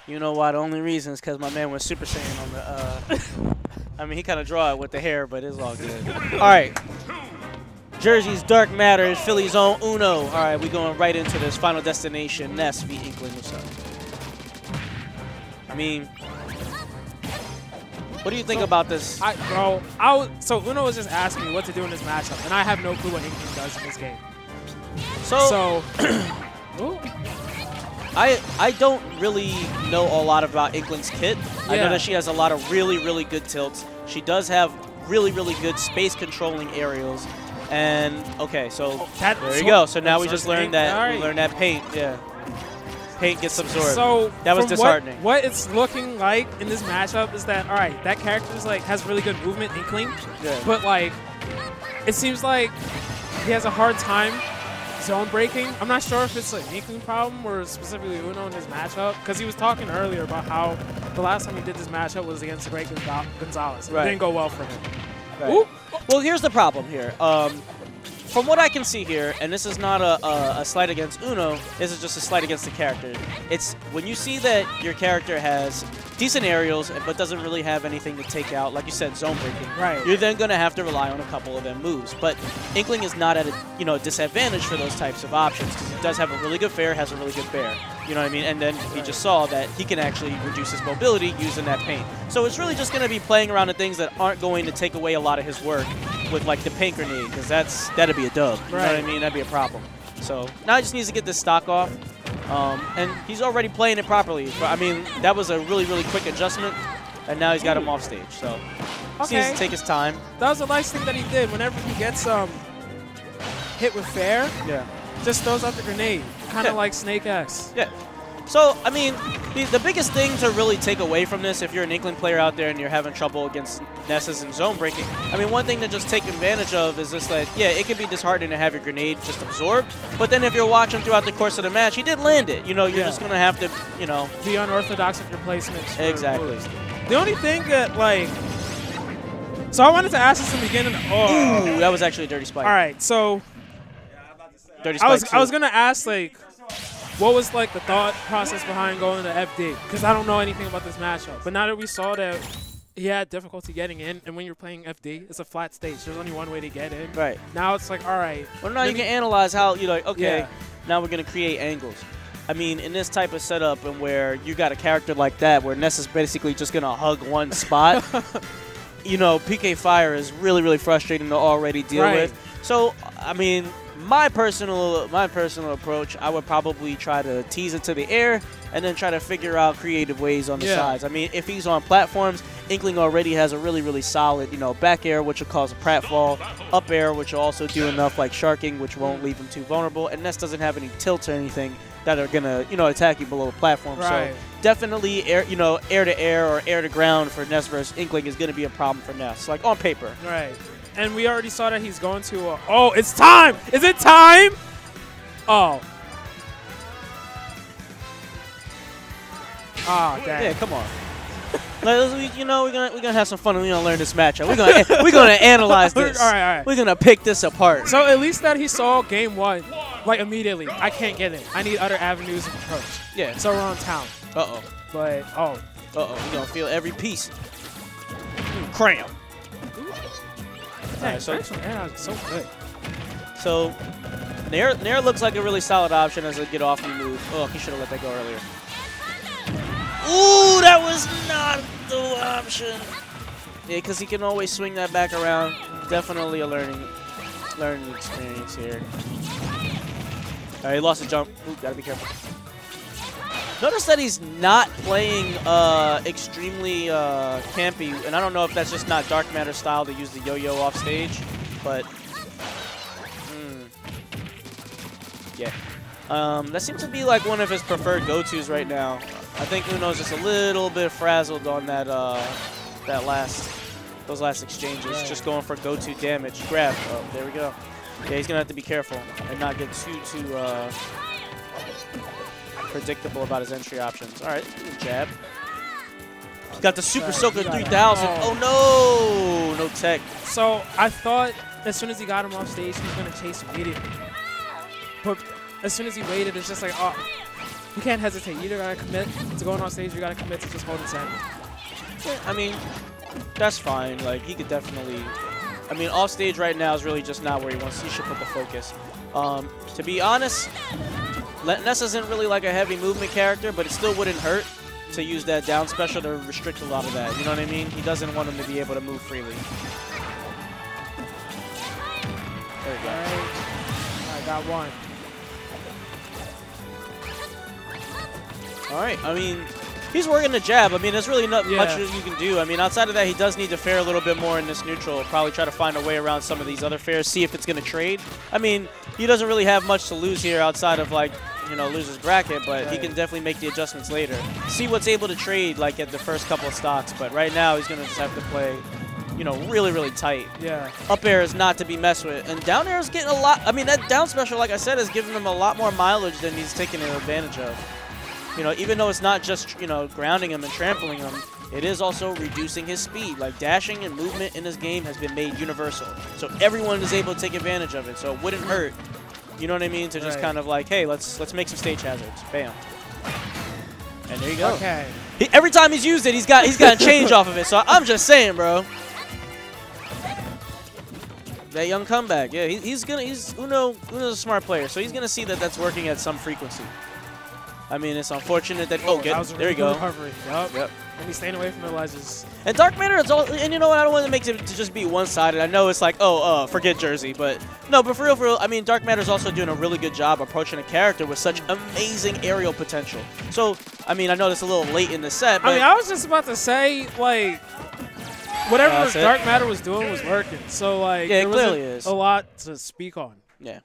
You know why? The only reason is because my man went Super Saiyan on the. I mean, he kind of draw it with the hair, but it's all good. All right. Jersey's Darkmatter, Philly's own Uno. All right, we going right into this final destination. Ness v Inkling. What's up? I mean, what do you think about this? So Uno was just asking me what to do in this matchup, and I have no clue what Inkling does in this game. I don't really know a lot about Inkling's kit. Yeah. I know that she has a lot of really good tilts. She does have really good space controlling aerials. And okay, so there you go. So now we just learned that we learned that paint. Yeah, paint gets absorbed. So that was disheartening. What it's looking like in this matchup is that that character is has really good movement, Inkling. Yeah. But it seems like he has a hard time zone breaking. I'm not sure if it's an Inkling problem or specifically Uno in his matchup, because he was talking earlier about how the last time he did this matchup was against the great Gonzalez. It didn't go well for him. Right. Well, here's the problem here. From what I can see here, and this is not a slight against Uno, this is just a slight against the character. It's when you see that your character has decent aerials but doesn't really have anything to take out, like you said, zone breaking. Right. You're then going to have to rely on a couple of them moves. But Inkling is not at a disadvantage for those types of options, because he does have a really good fair, has a really good bear. You know what I mean? And then he just saw that he can actually reduce his mobility using that paint. So it's really just going to be playing around the things that aren't going to take away a lot of his work with like the paint grenade, because that'd be a dub. You know what I mean? That'd be a problem. So now he just needs to get this stock off. And he's already playing it properly. But I mean, that was a really quick adjustment, and now he's got him off stage. So he needs to take his time. That was a nice thing that he did. Whenever he gets hit with fair, just throws out the grenade, kind of like Snake X. Yeah. So, I mean, the biggest thing to really take away from this, if you're an Inkling player out there and you're having trouble against Nesses and zone breaking, I mean, one thing to just take advantage of is just that, yeah, it can be disheartening to have your grenade just absorbed, but then if you're watching throughout the course of the match, he did land it. You're just going to have to, be unorthodox with your placements. Exactly. The only thing that, so I wanted to ask this in the beginning. Ooh, that was actually a dirty spike. All right, so dirty spike I was going to ask, what was the thought process behind going to FD? Because I don't know anything about this matchup. But now that we saw that he had difficulty getting in, and when you're playing FD, it's a flat stage. There's only one way to get in. Right. Now it's all right. Well, now you can analyze how you're okay, now we're going to create angles. I mean, in this type of setup and where you got a character like that, where Ness is basically just going to hug one spot, PK Fire is really frustrating to already deal with. So, I mean, my personal approach, I would probably try to tease it to the air and then try to figure out creative ways on the sides. I mean, if he's on platforms, Inkling already has a really solid, back air, which will cause a pratfall, up air, which will also do enough like sharking, which won't leave him too vulnerable, and Ness doesn't have any tilts or anything that are gonna, attack you below the platform. So definitely air to air or air to ground for Ness versus Inkling is gonna be a problem for Ness, like on paper. Right. And we already saw that he's going to oh, it's time! Is it time? Oh. Oh, dang. Yeah, come on. We're gonna have some fun and we're gonna learn this matchup. We're gonna analyze this. All right. We're gonna pick this apart. So at least that he saw game one, immediately. I can't get it. I need other avenues of approach. Yeah. So we're on town. But we're gonna feel every piece. Cram. Dang, so good. So Nair looks like a really solid option as a get off you move. Oh, he should have let that go earlier. Ooh, that was not the option. Yeah, because he can always swing that back around. Definitely a learning experience here. All right, he lost a jump. Ooh, gotta be careful. Notice that he's not playing extremely campy, and I don't know if that's just not Darkmatter style to use the yo-yo off stage, but yeah. That seems to be like one of his preferred go-tos right now. I think Uno's just a little bit frazzled on that those last exchanges, just going for go-to damage. Grab. Oh, there we go. Yeah, he's gonna have to be careful and not get too predictable about his entry options. All right, jab. Got the Super Soaker 3000. Oh no, no tech. So I thought as soon as he got him off stage, he was gonna chase immediately. But as soon as he waited, it's just like, oh. You can't hesitate. You either gotta commit to going on stage, you gotta commit to just holding center. Yeah, I mean, that's fine. Like, he could definitely... I mean, off stage right now is really just not where he should put the focus. To be honest, Ness isn't really like a heavy movement character, but it still wouldn't hurt to use that down special to restrict a lot of that. You know what I mean? He doesn't want him to be able to move freely. There you go. I got one. All right. I mean, he's working the jab. I mean, there's really not much you can do. I mean, outside of that, he does need to fare a little bit more in this neutral. Probably try to find a way around some of these other fares, see if it's going to trade. I mean, he doesn't really have much to lose here outside of, like, you know, loser's bracket, but he can definitely make the adjustments later. See what's able to trade, like, at the first couple of stocks. But right now, he's going to just have to play, you know, really, really tight. Yeah. Up air is not to be messed with. And down air is getting a lot. I mean, that down special, like I said, is giving him a lot more mileage than he's taking advantage of. You know, even though it's not just, you know, grounding him and trampling him, it is also reducing his speed. Like, dashing and movement in this game has been made universal. So everyone is able to take advantage of it. So it wouldn't hurt, you know what I mean, to just kind of like, hey, let's make some stage hazards. Bam. And there you go. Okay. Every time he's used it, he's got a change off of it. So I'm just saying, bro. That young comeback. Yeah, Uno's a smart player, so he's gonna see that that's working at some frequency. I mean, it's unfortunate that there you go. Recovery. Yep. And he's staying away from the ledges. And Darkmatter, and you know what? I don't want to make it to just be one-sided. I know it's like, forget Jersey, but no. But for real, I mean, Darkmatter's also doing a really good job approaching a character with such amazing aerial potential. So, I mean, I know that's a little late in the set, but I mean, I was just about to say, like, whatever Darkmatter was doing was working. So, like, yeah, it there clearly wasn't is a lot to speak on. Yeah.